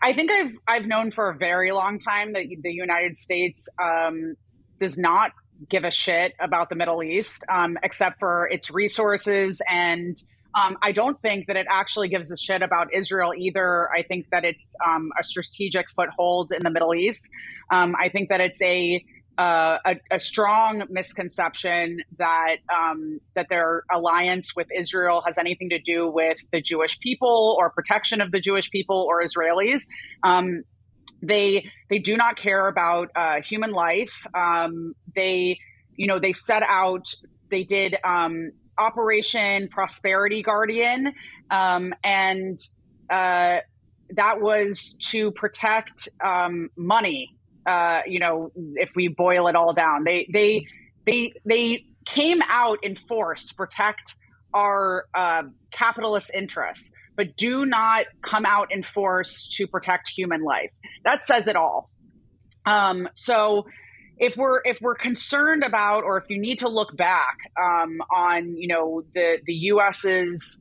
I think I've known for a very long time that the United States does not give a shit about the Middle East, except for its resources. And I don't think that it actually gives a shit about Israel either. I think that it's a strategic foothold in the Middle East. I think that it's a strong misconception that that their alliance with Israel has anything to do with the Jewish people or protection of the Jewish people or Israelis. They do not care about human life. They set out. They did Operation Prosperity Guardian, and that was to protect money. If we boil it all down, they came out in force to protect our capitalist interests, but do not come out in force to protect human life. That says it all. So if we're concerned about, or if you need to look back on the US's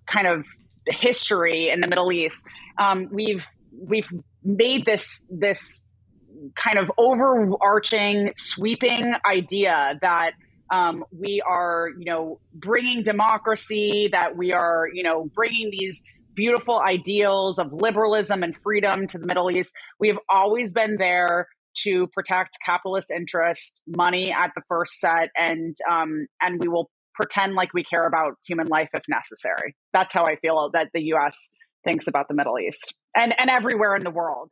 kind of history in the Middle East, we've made this kind of overarching, sweeping idea that we are, bringing democracy, that we are, bringing these beautiful ideals of liberalism and freedom to the Middle East. We have always been there to protect capitalist interests, money at the first set, and we will pretend like we care about human life if necessary. That's how I feel that the U.S. thinks about the Middle East and everywhere in the world.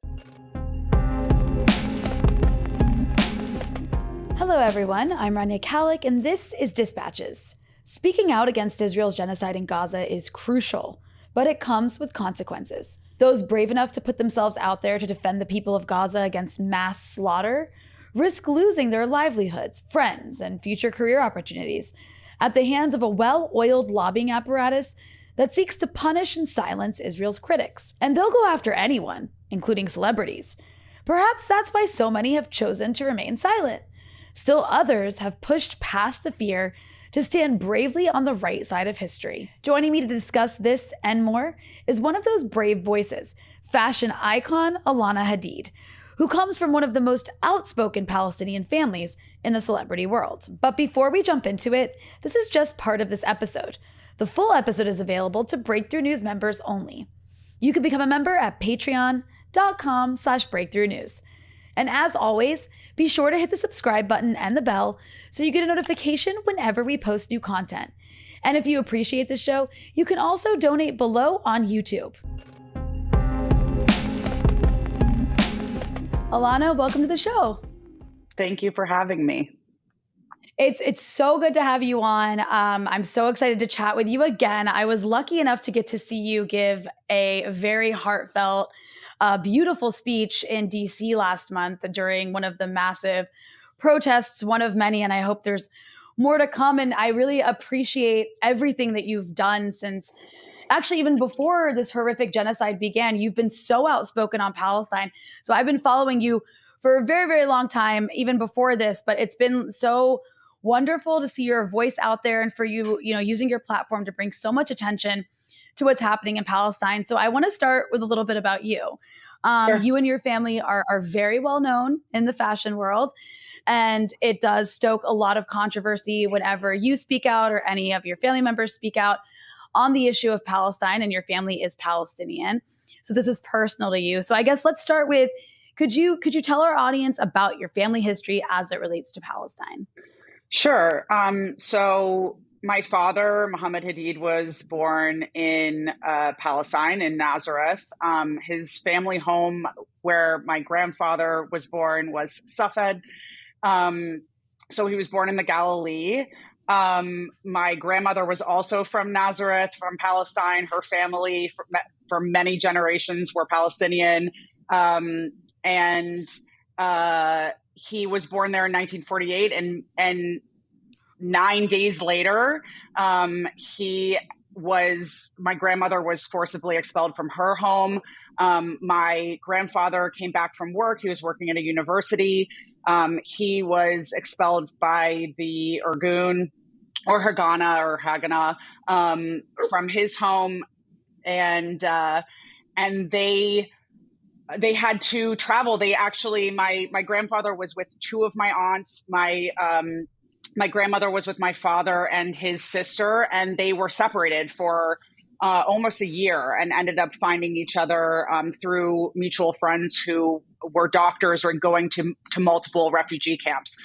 Hello, everyone. I'm Rania Kalik, and this is Dispatches. Speaking out against Israel's genocide in Gaza is crucial, but it comes with consequences. Those brave enough to put themselves out there to defend the people of Gaza against mass slaughter risk losing their livelihoods, friends, and future career opportunities at the hands of a well-oiled lobbying apparatus that seeks to punish and silence Israel's critics. And they'll go after anyone, including celebrities. Perhaps that's why so many have chosen to remain silent. Still others have pushed past the fear to stand bravely on the right side of history. Joining me to discuss this and more is one of those brave voices, fashion icon Alana Hadid, who comes from one of the most outspoken Palestinian families in the celebrity world. But before we jump into it, this is just part of this episode. The full episode is available to Breakthrough News members only. You can become a member at patreon.com/breakthrough news. And as always, be sure to hit the subscribe button and the bell so you get a notification whenever we post new content. And if you appreciate the show, you can also donate below on YouTube. Alana, welcome to the show. Thank you for having me. It's so good to have you on. I'm so excited to chat with you again. I was lucky enough to get to see you give a very heartfelt, beautiful speech in DC last month during one of the massive protests, one of many, and I hope there's more to come. And I really appreciate everything that you've done since, actually, even before this horrific genocide began. You've been so outspoken on Palestine. So I've been following you for a very, very long time, even before this, but it's been so wonderful to see your voice out there and for you, using your platform to bring so much attention to what's happening in Palestine. So I want to start with a little bit about you. Sure. You and your family are very well known in the fashion world, and it does stoke a lot of controversy whenever you speak out or any of your family members speak out on the issue of Palestine, and your family is Palestinian. So this is personal to you. So I guess let's start with, could you tell our audience about your family history as it relates to Palestine? Sure. So my father, Muhammad Hadid, was born in Palestine, in Nazareth. His family home, where my grandfather was born, was Safed. So he was born in the Galilee. My grandmother was also from Nazareth, from Palestine. Her family, for many generations, were Palestinian. And he was born there in 1948, and 9 days later, my grandmother was forcibly expelled from her home. My grandfather came back from work. He was working at a university. He was expelled by the Irgun or Haganah from his home. And and they had to travel. They actually, my grandfather was with two of my aunts. My grandmother was with my father and his sister, and they were separated for almost a year and ended up finding each other through mutual friends who were doctors or going to multiple refugee camps.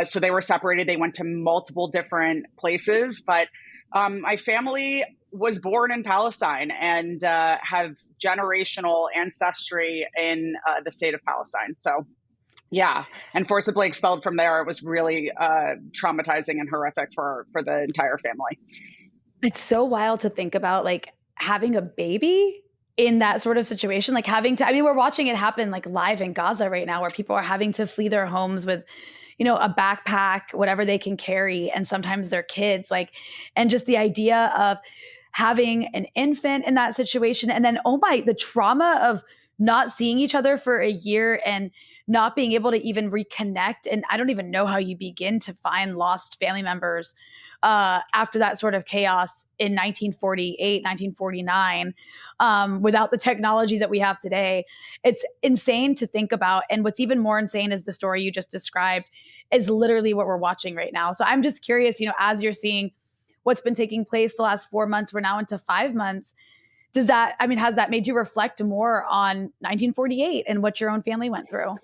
So they were separated. They went to multiple different places, but my family was born in Palestine and have generational ancestry in the state of Palestine. So, yeah, and forcibly expelled from there. It was really traumatizing and horrific for the entire family. It's so wild to think about, like, having a baby in that sort of situation, like having to, I mean, we're watching it happen like live in Gaza right now, where people are having to flee their homes with, you know, a backpack, whatever they can carry, and sometimes their kids, like, and just the idea of having an infant in that situation. And then, oh my, the trauma of not seeing each other for a year and not being able to even reconnect. And I don't even know how you begin to find lost family members after that sort of chaos in 1948, 1949, without the technology that we have today. It's insane to think about. And what's even more insane is the story you just described is literally what we're watching right now. So I'm just curious, you know, as you're seeing what's been taking place the last 4 months, we're now into 5 months. Does that, I mean, has that made you reflect more on 1948 and what your own family went through?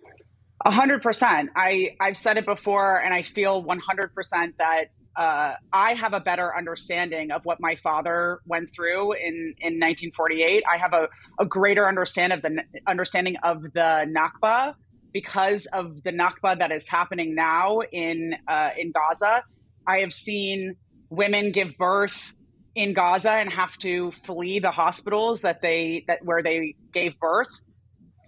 100%. I've said it before, and I feel 100% that I have a better understanding of what my father went through in 1948. I have a greater understanding of the Nakba because of the Nakba that is happening now in Gaza. I have seen women give birth in Gaza and have to flee the hospitals where they gave birth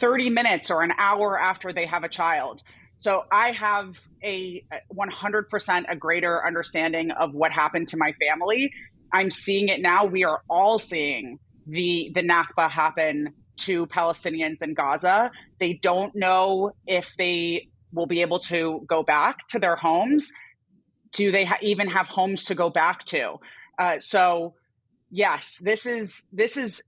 30 minutes or an hour after they have a child. So I have a 100% a greater understanding of what happened to my family. I'm seeing it now. We are all seeing the Nakba happen to Palestinians in Gaza. They don't know if they will be able to go back to their homes. Do they even have homes to go back to? So yes, this is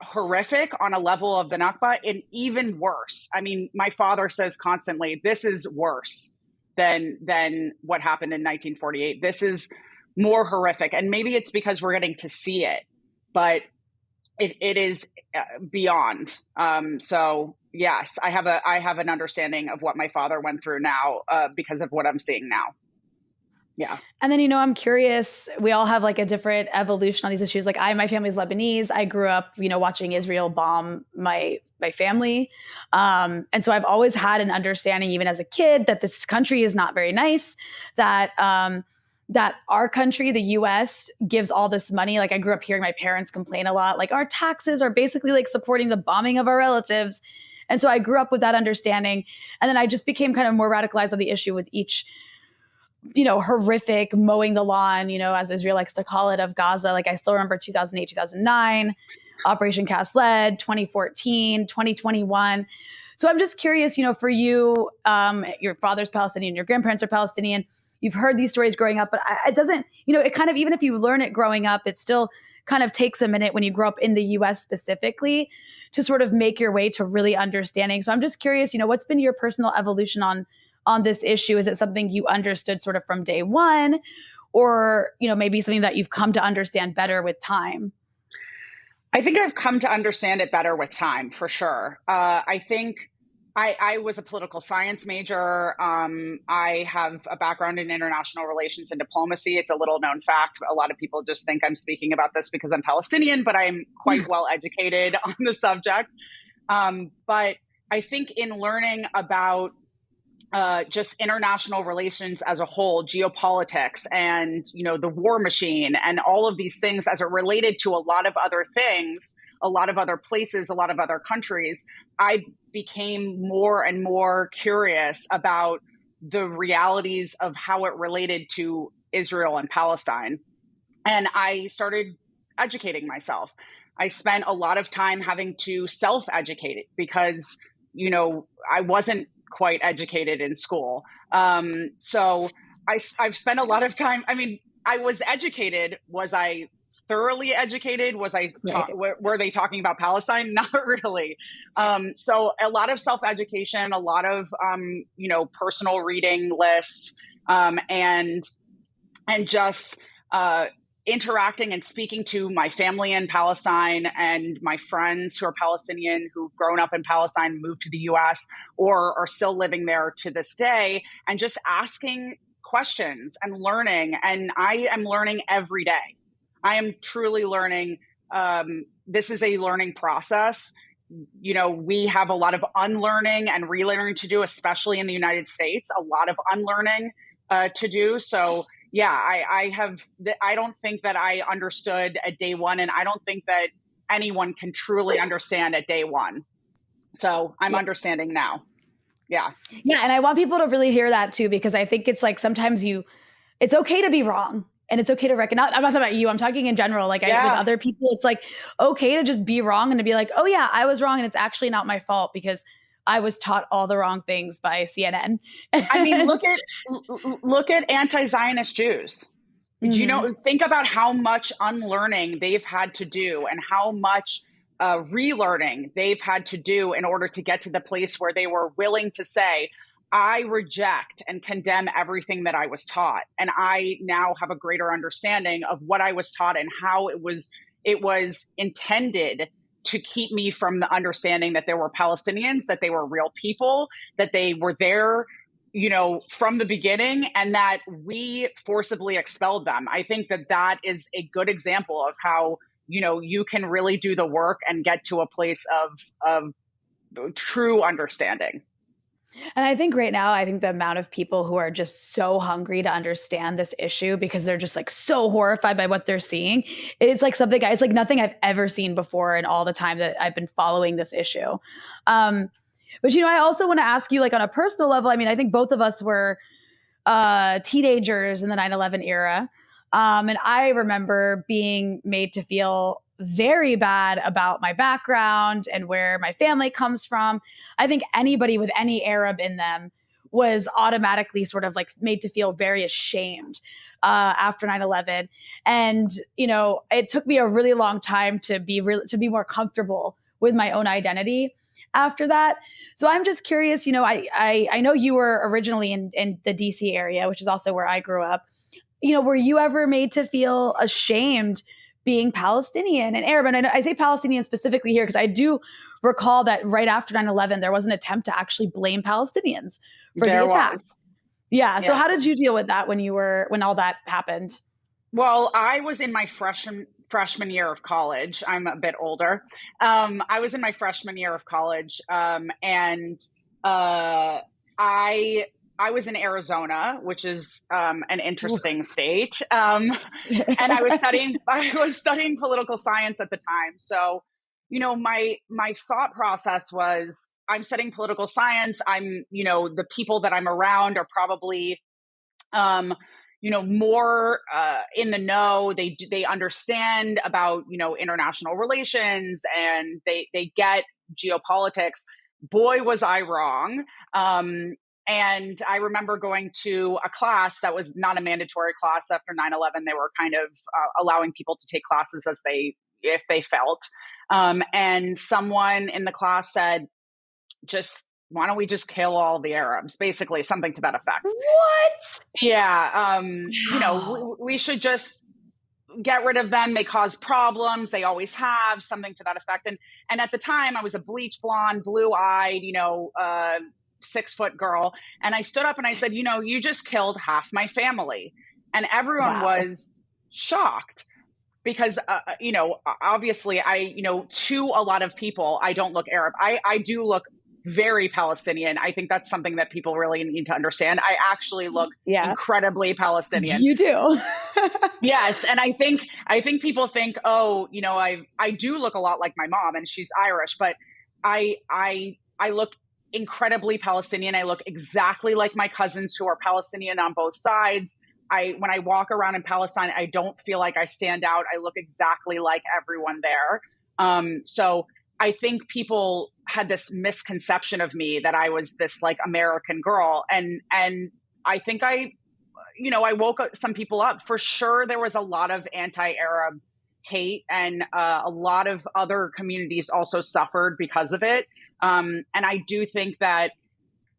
horrific on a level of the Nakba, and even worse. I mean, my father says constantly, this is worse than what happened in 1948. This is more horrific. And maybe it's because we're getting to see it, but it is beyond. So yes, I have an understanding of what my father went through now because of what I'm seeing now. Yeah. And then, you know, I'm curious, we all have like a different evolution on these issues. Like my family's Lebanese. I grew up, you know, watching Israel bomb my family. And so I've always had an understanding, even as a kid, that this country is not very nice, that our country, the US, gives all this money. Like I grew up hearing my parents complain a lot, like our taxes are basically like supporting the bombing of our relatives. And so I grew up with that understanding. And then I just became kind of more radicalized on the issue with each, you know, horrific mowing the lawn, you know, as Israel likes to call it, of Gaza. Like I still remember 2008, 2009, Operation Cast Lead, 2014, 2021. So I'm just curious, you know, for you, your father's Palestinian, your grandparents are Palestinian. You've heard these stories growing up, but it doesn't, you know, it kind of, even if you learn it growing up, it still kind of takes a minute when you grow up in the US specifically to sort of make your way to really understanding. So I'm just curious, you know, what's been your personal evolution on this issue? Is it something you understood sort of from day one, or, you know, maybe something that you've come to understand better with time? I think I've come to understand it better with time, for sure. I think I was a political science major. I have a background in international relations and diplomacy. It's a little known fact. A lot of people just think I'm speaking about this because I'm Palestinian, but I'm quite well educated on the subject. But I think in learning about just international relations as a whole, geopolitics, and you know, the war machine, and all of these things as it related to a lot of other things, a lot of other places, a lot of other countries, I became more and more curious about the realities of how it related to Israel and Palestine. And I started educating myself. I spent a lot of time having to self-educate because, you know, I wasn't quite educated in school. So I've spent a lot of time. I mean, I was educated. Was I thoroughly educated? Was I Right. were they talking about Palestine? Not really. So a lot of self-education, a lot of personal reading lists, and just interacting and speaking to my family in Palestine and my friends who are Palestinian, who've grown up in Palestine, moved to the US, or are still living there to this day, and just asking questions and learning. And I am learning every day. I am truly learning. This is a learning process. We have a lot of unlearning and relearning to do, especially in the United States, a lot of unlearning to do. So yeah, I don't think that I understood at day one, and I don't think that anyone can truly understand at day one. So I'm understanding now. Yeah. Yeah. And I want people to really hear that too, because I think it's like sometimes it's okay to be wrong. And it's okay to recognize. I'm not talking about you. I'm talking in general. Like with other people, it's like okay to just be wrong and to be like, oh yeah, I was wrong, and it's actually not my fault because I was taught all the wrong things by CNN. I mean, look at anti-Zionist Jews. Mm-hmm. Think about how much unlearning they've had to do and how much relearning they've had to do in order to get to the place where they were willing to say, I reject and condemn everything that I was taught. And I now have a greater understanding of what I was taught and how it was intended to keep me from the understanding that there were Palestinians, that they were real people, that they were there, from the beginning, and that we forcibly expelled them. I think that is a good example of how, you can really do the work and get to a place of true understanding. And I think right now, the amount of people who are just so hungry to understand this issue because they're just like so horrified by what they're seeing, it's like it's like nothing I've ever seen before in all the time that I've been following this issue. But, I also want to ask you, like on a personal level, I mean, I think both of us were teenagers in the 9/11 era. And I remember being made to feel very bad about my background and where my family comes from. I think anybody with any Arab in them was automatically sort of like made to feel very ashamed after 9/11. And, it took me a really long time to be more comfortable with my own identity after that. So I'm just curious, I know you were originally in the DC area, which is also where I grew up. Were you ever made to feel ashamed being Palestinian and Arab? And I say Palestinian specifically here because I do recall that right after 9/11, there was an attempt to actually blame Palestinians for the attack. Yeah. So how did you deal with that when all that happened? Well, I was in my freshman year of college. I'm a bit older. I was in my freshman year of college, and I was in Arizona, which is an interesting state, and I was studying political science at the time. So, my thought process was, I'm studying political science. The people that I'm around are probably, more in the know. They understand about international relations, and they get geopolitics. Boy, was I wrong. And I remember going to a class that was not a mandatory class after 9/11. They were kind of allowing people to take classes if they felt. And someone in the class said, why don't we just kill all the Arabs? Basically, something to that effect. What? Yeah. We should just get rid of them. They cause problems. They always have, something to that effect. And at the time I was a bleach blonde, blue-eyed, 6-foot girl. And I stood up and I said, you just killed half my family. And everyone was shocked because, obviously to a lot of people, I don't look Arab. I do look very Palestinian. I think that's something that people really need to understand. I actually look incredibly Palestinian. You do. Yes. And I think people think, I do look a lot like my mom and she's Irish, but I look incredibly Palestinian. I look exactly like my cousins who are Palestinian on both sides. When I walk around in Palestine, I don't feel like I stand out. I look exactly like everyone there. So I think people had this misconception of me that I was this like American girl. And I think I woke some people up. For sure, there was a lot of anti-Arab hate, and a lot of other communities also suffered because of it. And I do think that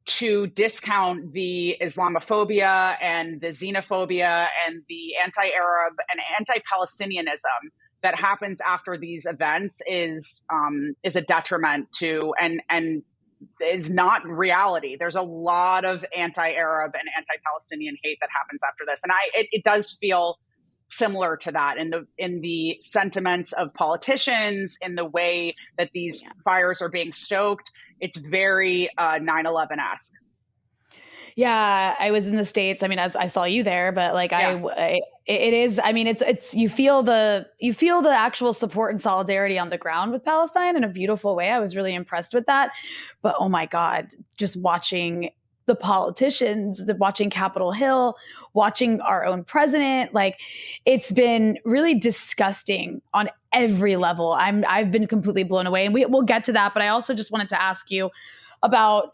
to discount the Islamophobia and the xenophobia and the anti-Arab and anti-Palestinianism that happens after these events is a detriment to and is not reality. There's a lot of anti-Arab and anti-Palestinian hate that happens after this, and it does feel similar to that in the sentiments of politicians, in the way that these fires are being stoked. It's very 9/11-esque. Yeah, I was in the States. I mean, as I saw you there, but like it is, I mean, it's, you feel the actual support and solidarity on the ground with Palestine in a beautiful way. I was really impressed with that. But oh my God, just watching the politicians, watching Capitol Hill, watching our own president, like it's been really disgusting on every level. I've been completely blown away, and we'll get to that. But I also just wanted to ask you about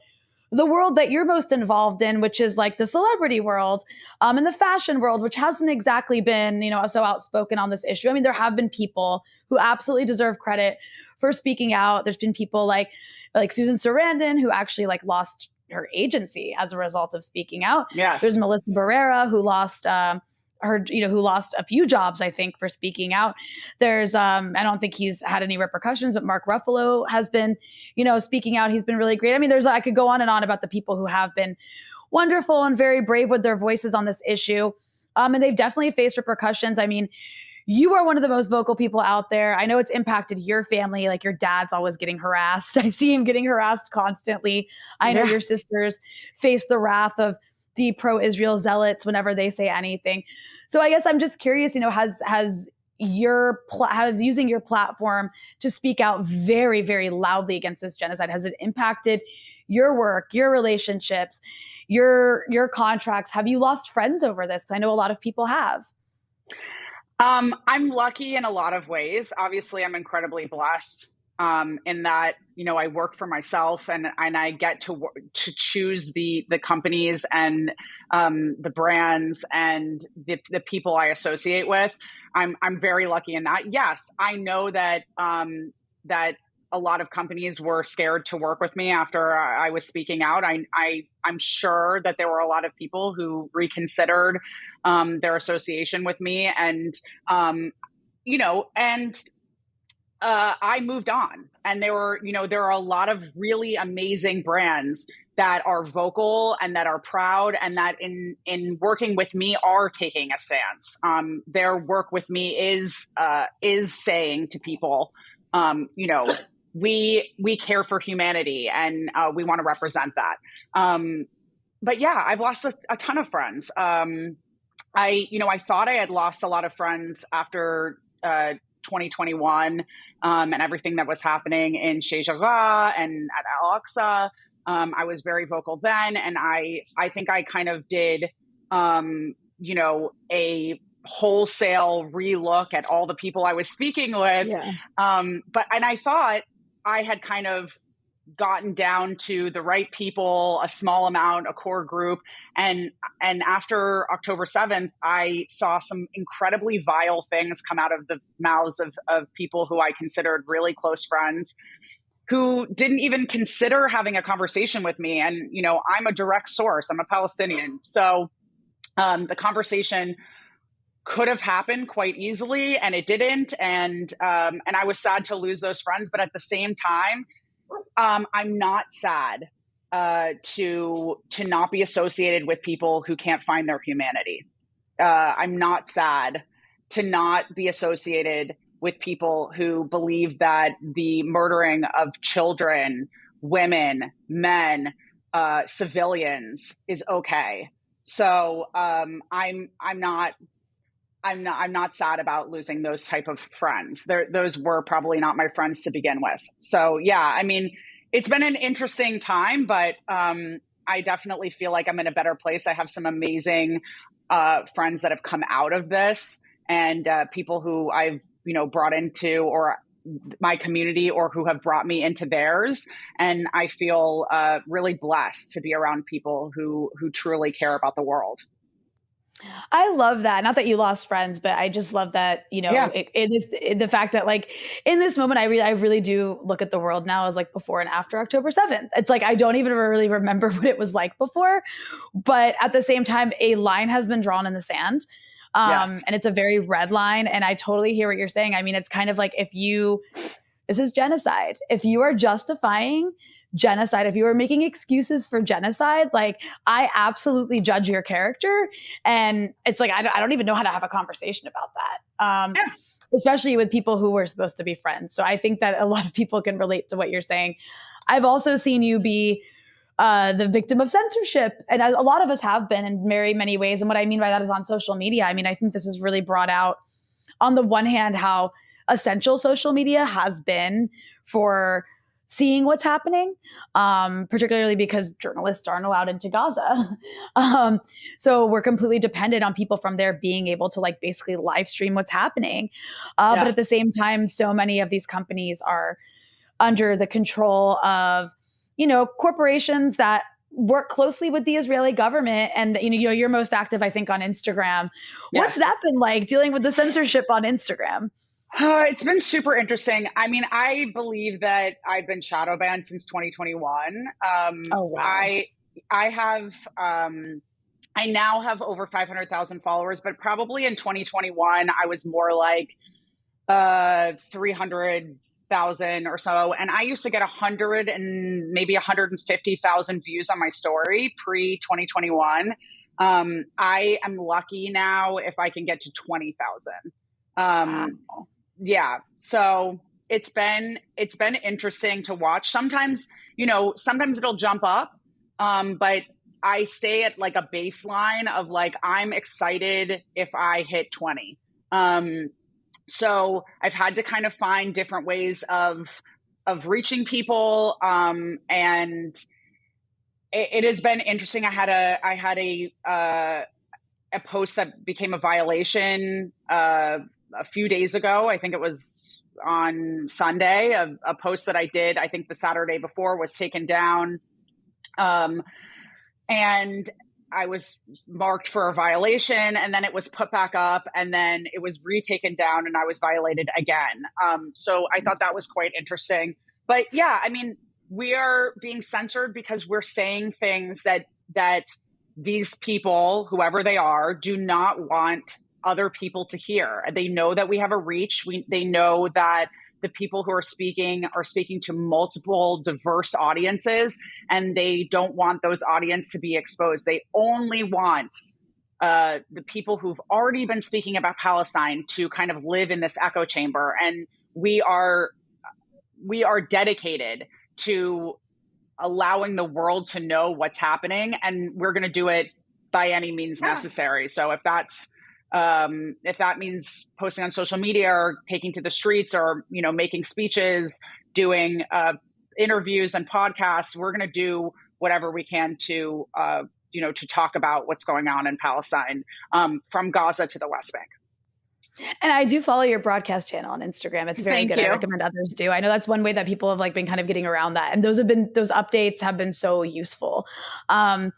the world that you're most involved in, which is like the celebrity world, and the fashion world, which hasn't exactly been, so outspoken on this issue. I mean, there have been people who absolutely deserve credit for speaking out. There's been people like Susan Sarandon, who actually like lost her agency as a result of speaking out. Yes. There's Melissa Barrera, who lost who lost a few jobs, I think, for speaking out. There's, I don't think he's had any repercussions, but Mark Ruffalo has been, speaking out. He's been really great. I mean, I could go on and on about the people who have been wonderful and very brave with their voices on this issue. And they've definitely faced repercussions. I mean, you are one of the most vocal people out there. I know it's impacted your family. Like your dad's always getting harassed. I see him getting harassed constantly. I know your sisters face the wrath of the pro-Israel zealots whenever they say anything. So I guess I'm just curious, has using your platform to speak out very, very loudly against this genocide, has it impacted your work, your relationships, your contracts? Have you lost friends over this? I know a lot of people have. I'm lucky in a lot of ways. Obviously, I'm incredibly blessed in that, I work for myself and I get to choose the companies and the brands and the people I associate with. I'm very lucky in that. Yes, I know that that a lot of companies were scared to work with me after I was speaking out. I'm sure that there were a lot of people who reconsidered their association with me, and I moved on, and there are a lot of really amazing brands that are vocal and that are proud, and that in working with me are taking a stance. Their work with me is saying to people, we care for humanity, and we want to represent that. But yeah, I've lost a ton of friends. I thought I had lost a lot of friends after 2021 and everything that was happening in Sheikh Jarrah and at Al-Aqsa. I was very vocal then, and I think I kind of did, a wholesale relook at all the people I was speaking with. Yeah. And I thought I had kind of gotten down to the right people, a small amount, a core group. And after October 7th, I saw some incredibly vile things come out of the mouths of people who I considered really close friends, who didn't even consider having a conversation with me. And, I'm a direct source. I'm a Palestinian. So the conversation could have happened quite easily, and it didn't. And I was sad to lose those friends. But at the same time, I'm not sad to not be associated with people who can't find their humanity. I'm not sad to not be associated with people who believe that the murdering of children, women, men, civilians is okay. So I'm not sad about losing those type of friends. Those were probably not my friends to begin with. So yeah, I mean, it's been an interesting time, but I definitely feel like I'm in a better place. I have some amazing friends that have come out of this, and people who I've brought into or my community, or who have brought me into theirs. And I feel really blessed to be around people who truly care about the world. I love that. Not that you lost friends, but I just love that, Yeah. it is the fact that like in this moment, I really do look at the world now as like before and after October 7th. It's like, I don't even really remember what it was like before, but at the same time, a line has been drawn in the sand. Yes. And it's a very red line. And I totally hear what you're saying. I mean, it's kind of like this is genocide. If you are justifying genocide, if you are making excuses for genocide, like I absolutely judge your character. And it's like, I don't even know how to have a conversation about that. Yeah. Especially with people who were supposed to be friends. So I think that a lot of people can relate to what you're saying. I've also seen you be the victim of censorship. And a lot of us have been in very many ways. And what I mean by that is on social media. I mean, I think this has really brought out, on the one hand, how essential social media has been for seeing what's happening, particularly because journalists aren't allowed into Gaza. So we're completely dependent on people from there being able to like basically live stream what's happening. But at the same time, so many of these companies are under the control of, corporations that work closely with the Israeli government. And, you're most active, I think, on Instagram. Yes. What's that been like, dealing with the censorship on Instagram? It's been super interesting. I mean, I believe that I've been shadow banned since 2021. Oh, wow. I have, I now have over 500,000 followers, but probably in 2021, I was more like 300,000 or so. And I used to get 100 and maybe 150,000 views on my story pre 2021. I am lucky now if I can get to 20,000. Wow. Yeah. So it's been interesting to watch. Sometimes it'll jump up. But I stay at like a baseline of like, I'm excited if I hit 20. So I've had to kind of find different ways of reaching people. And it has been interesting. I had a post that became a violation, a few days ago. I think it was on Sunday. A post that I did, I think the Saturday before, was taken down. And I was marked for a violation, and then it was put back up, and then it was retaken down, and I was violated again. So I thought that was quite interesting. But yeah, I mean, we are being censored because we're saying things that these people, whoever they are, do not want other people to hear. They know that we have a reach. They know that the people who are speaking to multiple diverse audiences, and they don't want those audiences to be exposed. They only want the people who've already been speaking about Palestine to kind of live in this echo chamber. And we are dedicated to allowing the world to know what's happening, and we're going to do it by any means necessary. So if that means posting on social media or taking to the streets or, making speeches, doing interviews and podcasts, we're going to do whatever we can to talk about what's going on in Palestine, from Gaza to the West Bank. And I do follow your broadcast channel on Instagram. It's very good. I recommend others do. I know that's one way that people have like been kind of getting around that. And those updates have been so useful. I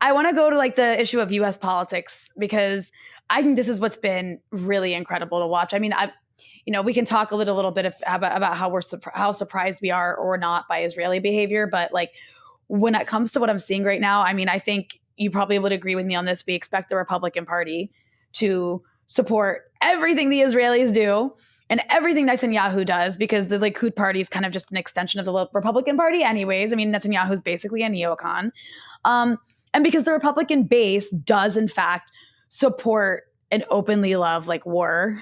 want to go to like the issue of US politics, because I think this is what's been really incredible to watch. I mean, we can talk a little bit about how surprised we are or not by Israeli behavior. But like when it comes to what I'm seeing right now, I mean, I think you probably would agree with me on this. We expect the Republican Party to support everything the Israelis do and everything Netanyahu does, because the Likud party is kind of just an extension of the Republican Party anyways. I mean, Netanyahu is basically a neocon. And because the Republican base does, in fact, support and openly love like war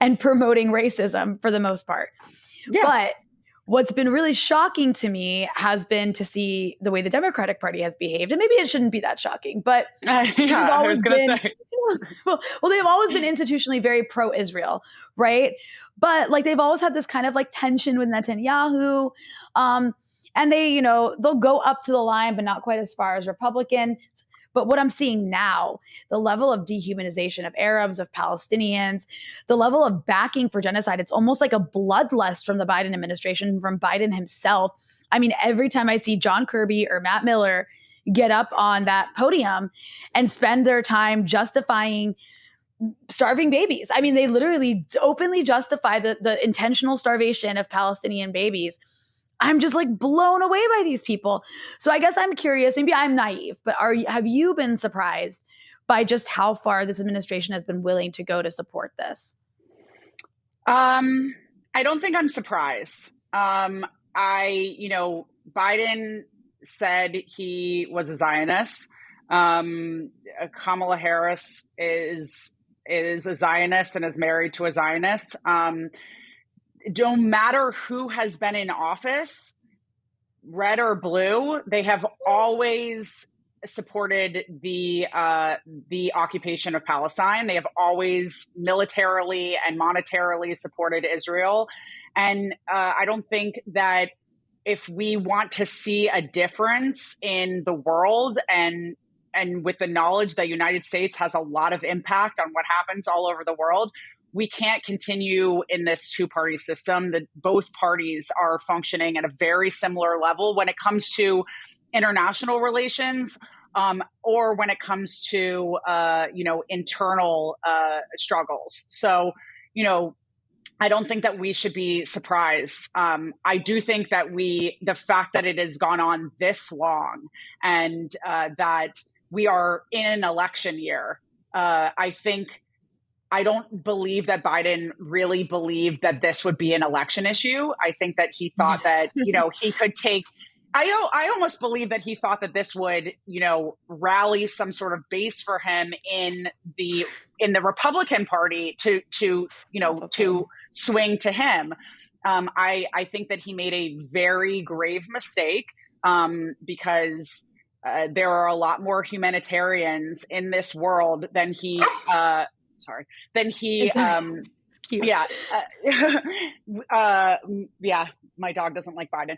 and promoting racism for the most part. Yeah. But what's been really shocking to me has been to see the way the Democratic Party has behaved. And maybe it shouldn't be that shocking, but I was going to say. Well, they've always been institutionally very pro-Israel, right? But like they've always had this kind of like tension with Netanyahu. And they, they'll go up to the line, but not quite as far as Republicans. But what I'm seeing now, the level of dehumanization of Arabs, of Palestinians, the level of backing for genocide, it's almost like a bloodlust from the Biden administration, from Biden himself. I mean, every time I see John Kirby or Matt Miller get up on that podium and spend their time justifying starving babies. I mean, they literally openly justify the intentional starvation of Palestinian babies. I'm just like blown away by these people. So I guess I'm curious, maybe I'm naive, but have you been surprised by just how far this administration has been willing to go to support this? I don't think I'm surprised. Biden said he was a Zionist. Kamala Harris is a Zionist and is married to a Zionist. No matter who has been in office, red or blue, they have always supported the occupation of Palestine. They have always militarily and monetarily supported Israel. And I don't think that if we want to see a difference in the world and with the knowledge that the United States has a lot of impact on what happens all over the world, we can't continue in this two-party system that both parties are functioning at a very similar level when it comes to international relations, or when it comes to, internal struggles. So, I don't think that we should be surprised. I do think that the fact that it has gone on this long and that we are in an election year, I don't believe that Biden really believed that this would be an election issue. I think that he thought that, he could take, I almost believe that he thought that this would, rally some sort of base for him in the Republican Party to swing to him. I think that he made a very grave mistake, because there are a lot more humanitarians in this world than he, Cute. Yeah. My dog doesn't like Biden.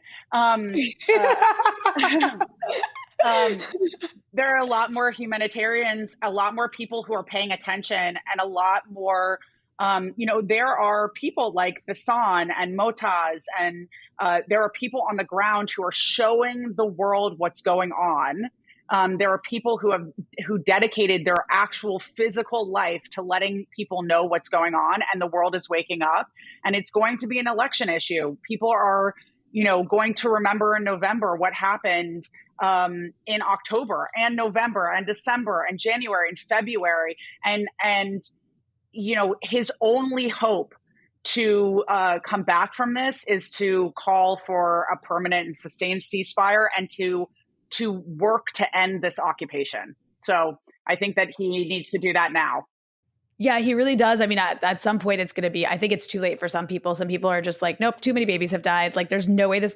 There are a lot more humanitarians, a lot more people who are paying attention, and a lot more, there are people like Bassan and Motaz, and there are people on the ground who are showing the world what's going on. There are people who dedicated their actual physical life to letting people know what's going on, and the world is waking up. And it's going to be an election issue. People are, going to remember in November what happened in October and November and December and January and February, and his only hope to come back from this is to call for a permanent and sustained ceasefire and to work to end this occupation. So I think that he needs to do that now. Yeah, he really does. I mean, at some point it's going to be, I think it's too late for some people. Some people are just like, nope, too many babies have died. Like, there's no way there's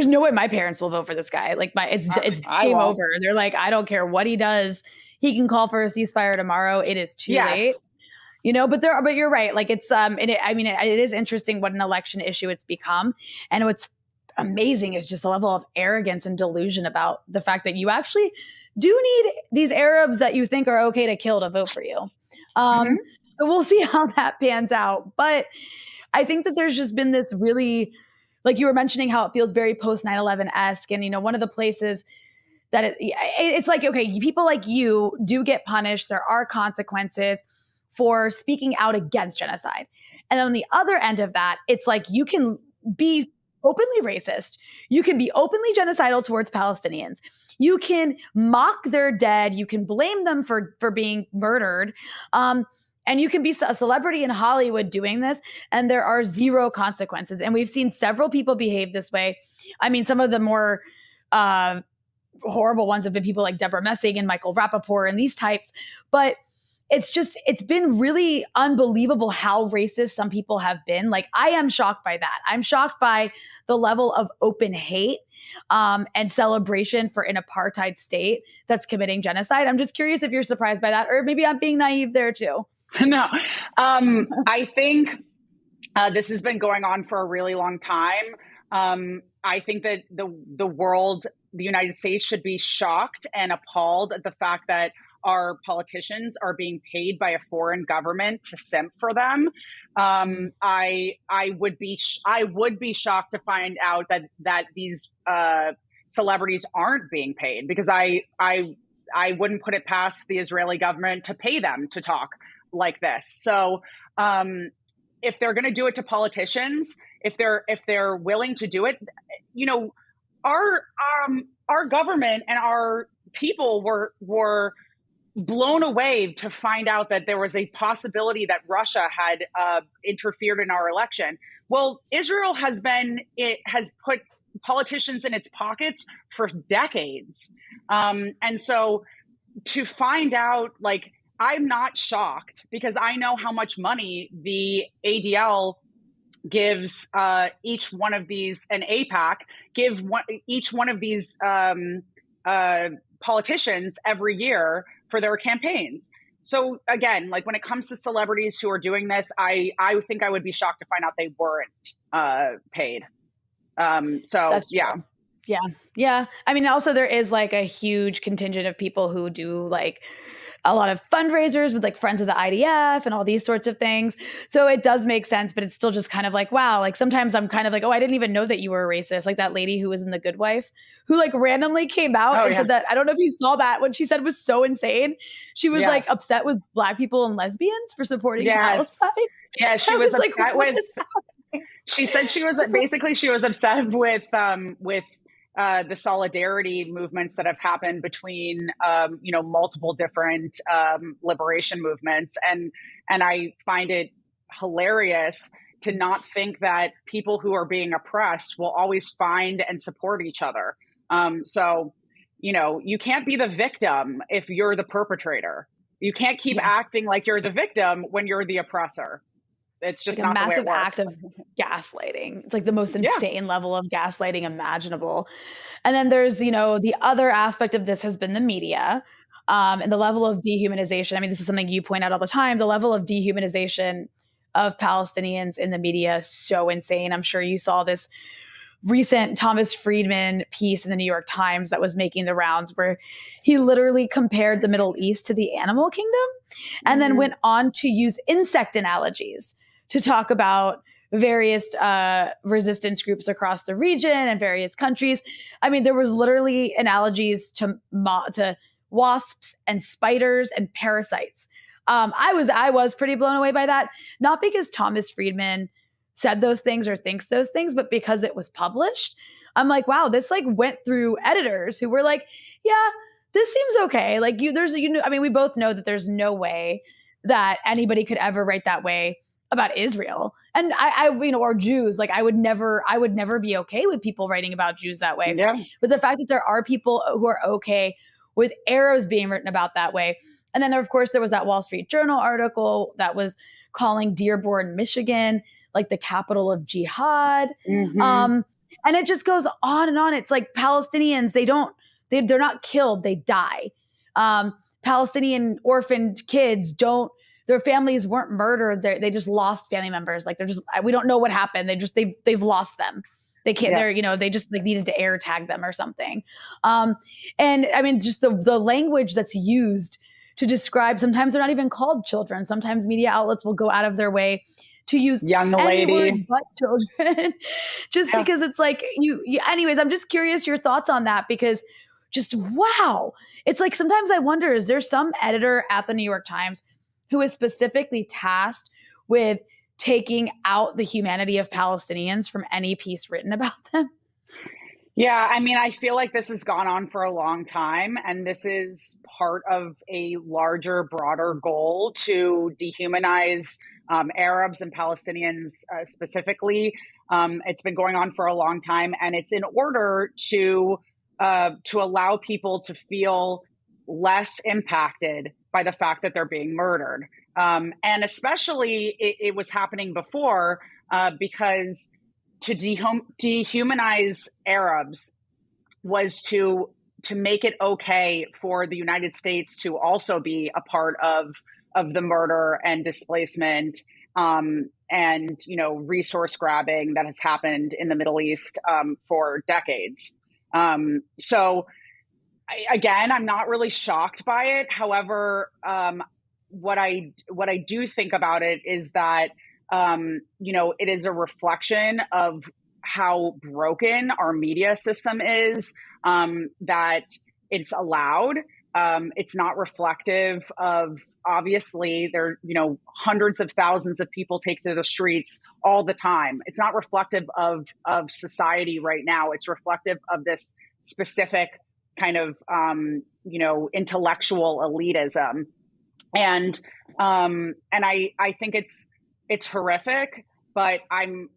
no way my parents will vote for this guy. Like it's game over. They're like, I don't care what he does. He can call for a ceasefire tomorrow. It is too late. But you're right. Like it is interesting what an election issue it's become. And what's amazing is just a level of arrogance and delusion about the fact that you actually do need these Arabs that you think are okay to kill to vote for you. So we'll see how that pans out. But I think that there's just been this really, like you were mentioning, how it feels very post 9/11-esque. And, one of the places that it's like, okay, people like you do get punished. There are consequences for speaking out against genocide. And on the other end of that, it's like you can be openly racist. You can be openly genocidal towards Palestinians. You can mock their dead. You can blame them for being murdered. And you can be a celebrity in Hollywood doing this, and there are zero consequences. And we've seen several people behave this way. I mean, some of the more horrible ones have been people like Deborah Messing and Michael Rappaport and these types. But it's been really unbelievable how racist some people have been. Like, I am shocked by that. I'm shocked by the level of open hate and celebration for an apartheid state that's committing genocide. I'm just curious if you're surprised by that, or maybe I'm being naive there too. No, I think this has been going on for a really long time. I think that the world, the United States, should be shocked and appalled at the fact that our politicians are being paid by a foreign government to simp for them. I would be shocked to find out that these celebrities aren't being paid, because I wouldn't put it past the Israeli government to pay them to talk like this. So if they're going to do it to politicians, if they're willing to do it, you know, our government and our people were blown away to find out that there was a possibility that Russia had interfered in our election. Well, Israel has put politicians in its pockets for decades. And so to find out, like, I'm not shocked, because I know how much money the ADL gives each one of these, and AIPAC each one of these politicians every year for their campaigns. So again, like, when it comes to celebrities who are doing this, I think I would be shocked to find out they weren't paid. So That's true. Yeah. Yeah. I mean, also there is like a huge contingent of people who do like a lot of fundraisers with like Friends of the IDF and all these sorts of things. So it does make sense, but it's still just kind of like, wow, like sometimes I'm kind of like, oh, I didn't even know that you were a racist. Like that lady who was in The Good Wife, who like randomly came out and said that, I don't know if you saw that, what she said was so insane. She was like upset with Black people and lesbians for supporting Palestine. Yeah, she was upset with, she said she was basically, she was upset with the solidarity movements that have happened between, multiple different liberation movements. And I find it hilarious to not think that people who are being oppressed will always find and support each other. So, you can't be the victim if you're the perpetrator. You can't keep acting like you're the victim when you're the oppressor. It's just like not a massive the way it act of gaslighting. It's like the most insane level of gaslighting imaginable. And then there's, the other aspect of this has been the media and the level of dehumanization. I mean, this is something you point out all the time. The level of dehumanization of Palestinians in the media is so insane. I'm sure you saw this recent Thomas Friedman piece in the New York Times that was making the rounds, where he literally compared the Middle East to the animal kingdom and then went on to use insect analogies to talk about various resistance groups across the region and various countries. I mean, there was literally analogies to wasps and spiders and parasites. I was pretty blown away by that, not because Thomas Friedman said those things or thinks those things, but because it was published. I'm like, wow, this like went through editors who were like, yeah, this seems okay. Like we both know that there's no way that anybody could ever write that way about Israel. And or Jews. Like I would never be okay with people writing about Jews that way. Yeah. But the fact that there are people who are okay with Arabs being written about that way. And then of course there was that Wall Street Journal article that was calling Dearborn, Michigan, like the capital of jihad. And it just goes on and on. It's like Palestinians, they're not killed, they die. Palestinian orphaned kids their families weren't murdered. They just lost family members. Like we don't know what happened. They've lost them. They can't, they just like needed to air tag them or something. And I mean, just the language that's used to describe, sometimes they're not even called children. Sometimes media outlets will go out of their way to use young lady word but children, just because it's like anyways, I'm just curious your thoughts on that, because just, wow. It's like, sometimes I wonder, is there some editor at the New York Times who is specifically tasked with taking out the humanity of Palestinians from any piece written about them? Yeah, I mean, I feel like this has gone on for a long time, and this is part of a larger, broader goal to dehumanize Arabs and Palestinians specifically. It's been going on for a long time, and it's in order to allow people to feel less impacted by the fact that they're being murdered. And especially it was happening before because to dehumanize Arabs was to make it okay for the United States to also be a part of the murder and displacement and resource grabbing that has happened in the Middle East for decades. So again, I'm not really shocked by it. However, what I do think about it is that it is a reflection of how broken our media system is, that it's allowed. It's not reflective of, obviously, there, hundreds of thousands of people take to the streets all the time. It's not reflective of society right now. It's reflective of this specific kind of, intellectual elitism. And I think it's horrific, but I'm,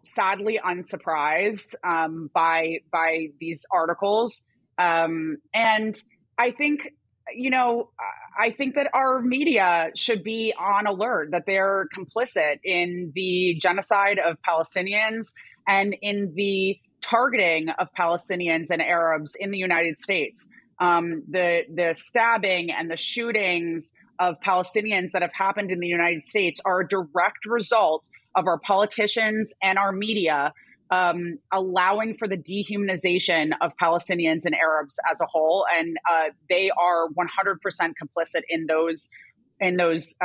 sadly unsurprised, by these articles. And I think, I think that our media should be on alert that they're complicit in the genocide of Palestinians and in the targeting of Palestinians and Arabs in the United States. The stabbing and the shootings of Palestinians that have happened in the United States are a direct result of our politicians and our media allowing for the dehumanization of Palestinians and Arabs as a whole, and they are 100% complicit in those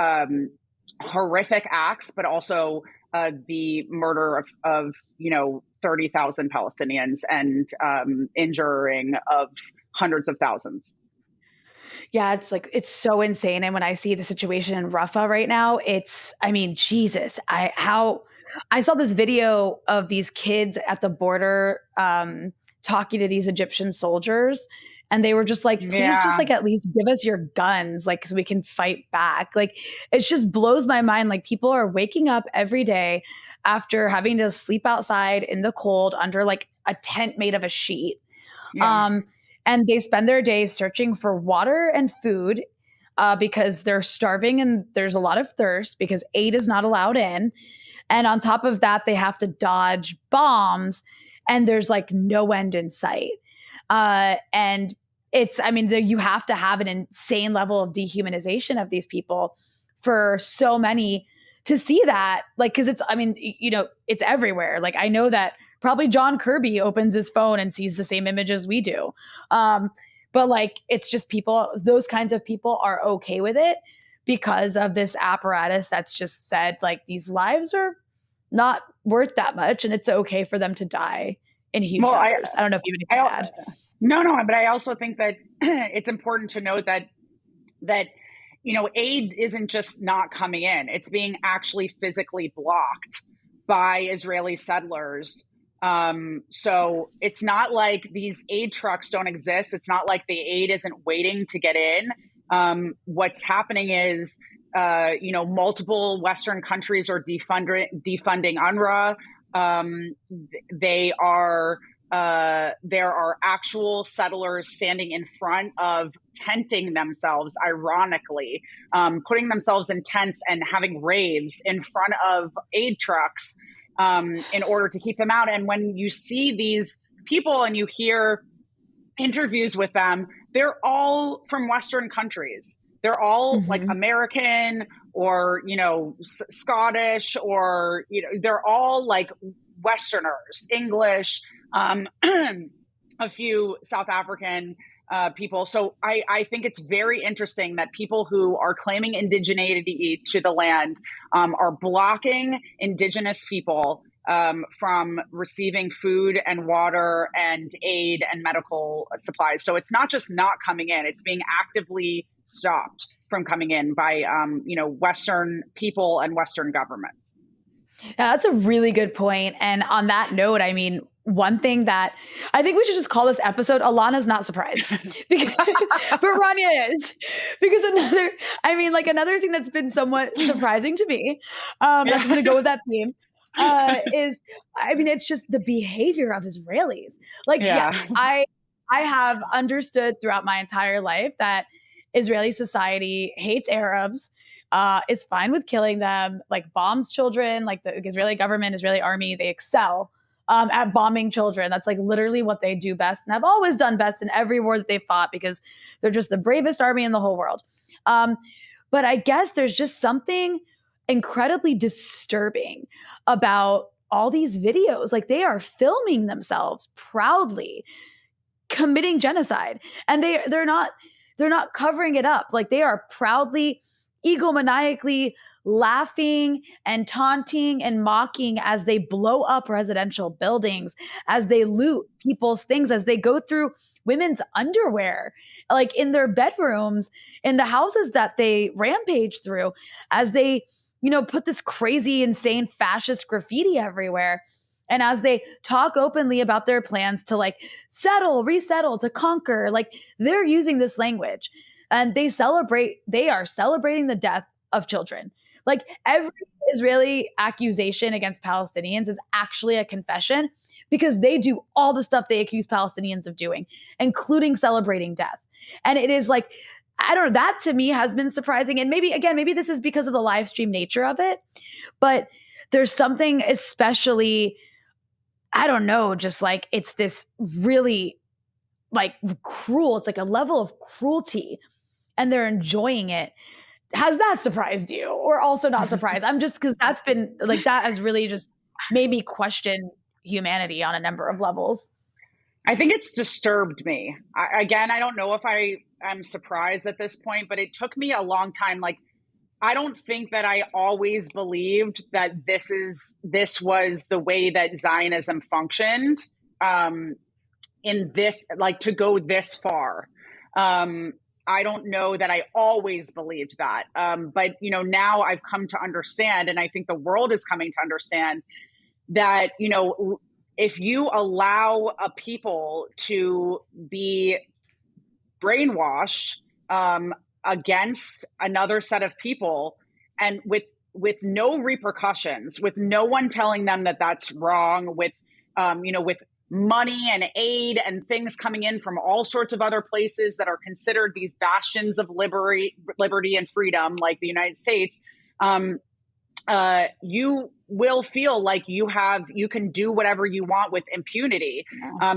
horrific acts, but also the murder of 30,000 Palestinians and injuring of hundreds of thousands. Yeah, it's so insane. And when I see the situation in Rafah right now, Jesus, I saw this video of these kids at the border talking to these Egyptian soldiers, and they were just like, please just at least give us your guns, so we can fight back. It just blows my mind. People are waking up every day after having to sleep outside in the cold under a tent made of a sheet. Yeah. And they spend their days searching for water and food because they're starving and there's a lot of thirst because aid is not allowed in. And on top of that, they have to dodge bombs and there's no end in sight. And you have to have an insane level of dehumanization of these people for so many to see that, because it's everywhere. I know that probably John Kirby opens his phone and sees the same images we do. But it's just those kinds of people are okay with it because of this apparatus that's just said, these lives are not worth that much and it's okay for them to die in huge numbers. I don't know if you have anything to add. No, but I also think that it's important to note that aid isn't just not coming in. It's being actually physically blocked by Israeli settlers. So it's not like these aid trucks don't exist. It's not like the aid isn't waiting to get in. What's happening is, multiple Western countries are defunding UNRWA. There are actual settlers standing in front of tenting themselves, ironically, putting themselves in tents and having raves in front of aid trucks in order to keep them out. And when you see these people and you hear interviews with them, they're all from Western countries. They're all American or, Scottish or, they're all Westerners, English, a few South African people. So I think it's very interesting that people who are claiming indigeneity to the land are blocking indigenous people from receiving food and water and aid and medical supplies. So it's not just not coming in, it's being actively stopped from coming in by, Western people and Western governments. Yeah, that's a really good point. And on that note, one thing that I think we should just call this episode, Alana's not surprised, because, but Rania is, because another thing that's been somewhat surprising to me, that's going to go with that theme, is, it's just the behavior of Israelis. Yes, I have understood throughout my entire life that Israeli society hates Arabs, is fine with killing them, bombs children, the Israeli government, Israeli army, they excel at bombing children. That's literally what they do best and have always done best in every war that they've fought because they're just the bravest army in the whole world. But I guess there's just something incredibly disturbing about all these videos. They are filming themselves proudly committing genocide, and they're not covering it up. They are proudly egomaniacally laughing and taunting and mocking as they blow up residential buildings, as they loot people's things, as they go through women's underwear, like in their bedrooms, in the houses that they rampage through, as they, put this crazy, insane fascist graffiti everywhere. And as they talk openly about their plans to like settle, resettle, to conquer, like they're using this language and they are celebrating the death of children. Like every Israeli accusation against Palestinians is actually a confession because they do all the stuff they accuse Palestinians of doing, including celebrating death. And it is like, I don't know, that to me has been surprising. And maybe this is because of the live stream nature of it, but there's something especially, I don't know, just like it's this really like cruel, it's like a level of cruelty and they're enjoying it. Has that surprised you or also not surprised? I'm just, because that's been like, that has really just made me question humanity on a number of levels. I think it's disturbed me. I don't know if I am surprised at this point, but it took me a long time. Like, I don't think that I always believed that this was the way that Zionism functioned, in this, like, to go this far. I don't know that I always believed that. But, now I've come to understand, and I think the world is coming to understand that, if you allow a people to be brainwashed against another set of people, and with no repercussions, with no one telling them that that's wrong, with with money and aid and things coming in from all sorts of other places that are considered these bastions of liberty and freedom, like the United States, you will feel like you can do whatever you want with impunity,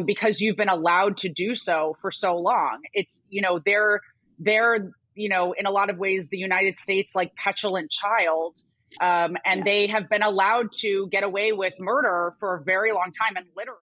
because you've been allowed to do so for so long. It's, they're in a lot of ways, the United States, like petulant child. And they have been allowed to get away with murder for a very long time. And literally